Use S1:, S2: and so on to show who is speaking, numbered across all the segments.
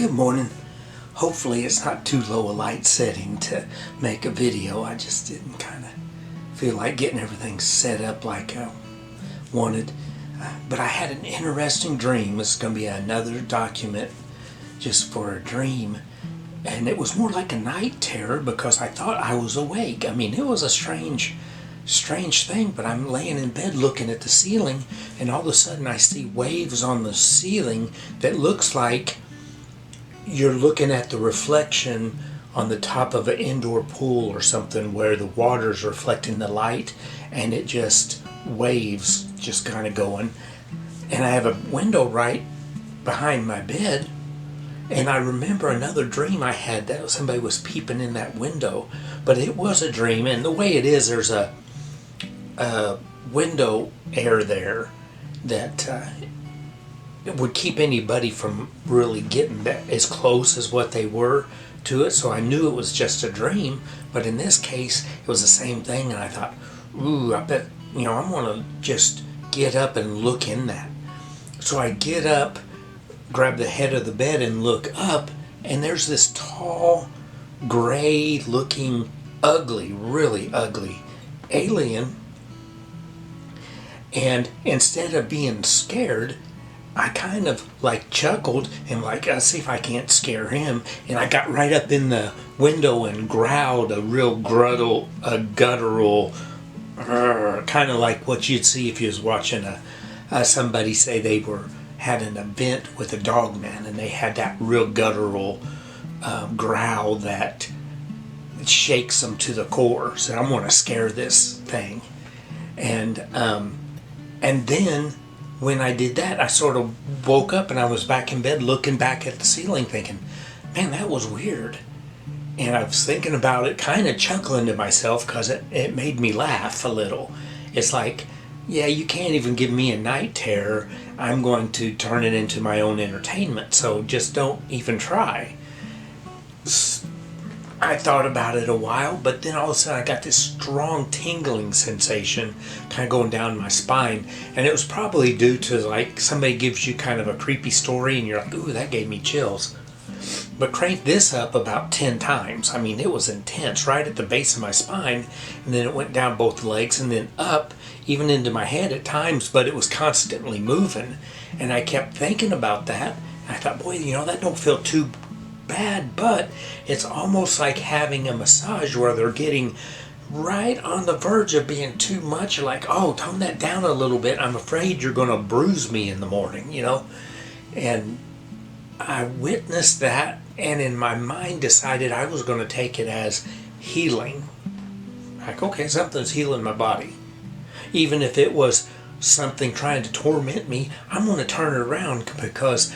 S1: Good morning. Hopefully it's not too low a light setting to make a video. I just didn't kind of feel like getting everything set up like I wanted. But I had an interesting dream. This is going to be another document just for a dream. And it was more like a night terror because I thought I was awake. I mean, it was a strange thing, but I'm laying in bed looking at the ceiling, and all of a sudden I see waves on the ceiling that looks like you're looking at the reflection on the top of an indoor pool or something where the water's reflecting the light, and it just waves just kind of going. And I have a window right behind my bed, and I remember another dream I had that somebody was peeping in that window, but it was a dream. And the way it is, there's a window air there that it would keep anybody from really getting that as close as what they were to it. So I knew it was just a dream, but in this case it was the same thing, and I thought, ooh, I bet, I'm gonna just get up and look in that. So I get up, grab the head of the bed and look up, and there's this tall, gray looking, ugly, really ugly alien. And instead of being scared, I kind of like chuckled and like, I'll see if I can't scare him. And I got right up in the window and growled a real guttural, kind of like what you'd see if you was watching somebody say they were had an event with a dog man, and they had that real guttural growl that shakes them to the core. So I'm going to scare this thing. And then when I did that, I sort of woke up and I was back in bed looking back at the ceiling thinking, man, that was weird. And I was thinking about it, kind of chuckling to myself because it made me laugh a little. It's like, yeah, you can't even give me a night terror. I'm going to turn it into my own entertainment, so just don't even try. I thought about it a while, but then all of a sudden I got this strong tingling sensation kind of going down my spine, and it was probably due to like somebody gives you kind of a creepy story and you're like, ooh, that gave me chills. But crank this up about 10 times. I mean, it was intense right at the base of my spine, and then it went down both legs and then up even into my head at times, but it was constantly moving. And I kept thinking about that. And I thought, boy, that don't feel too bad, but it's almost like having a massage where they're getting right on the verge of being too much. You're like, oh, tone that down a little bit. I'm afraid you're going to bruise me in the morning, And I witnessed that, and in my mind decided I was going to take it as healing. Like, okay, something's healing my body. Even if it was something trying to torment me, I'm going to turn it around because,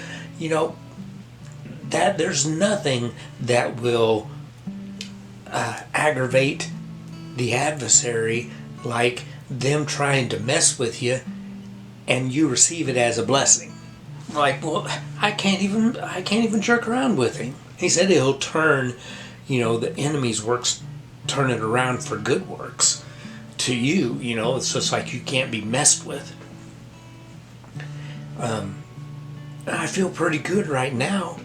S1: that there's nothing that will aggravate the adversary like them trying to mess with you and you receive it as a blessing. Like, well, I can't even jerk around with him. He said he'll turn, the enemy's works, turn it around for good works to you. It's just like you can't be messed with. I feel pretty good right now.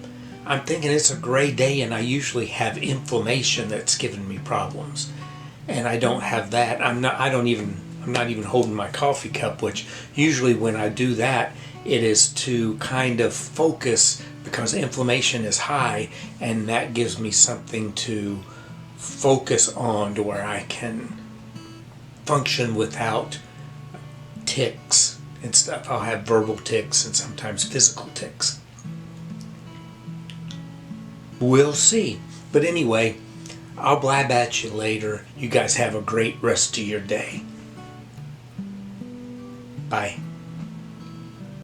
S1: I'm thinking it's a gray day, and I usually have inflammation that's giving me problems, and I don't have that. I'm not even holding my coffee cup, which usually when I do that, it is to kind of focus because inflammation is high, and that gives me something to focus on to where I can function without tics and stuff. I'll have verbal tics and sometimes physical tics. We'll see. But anyway, I'll blab at you later. You guys have a great rest of your day. Bye.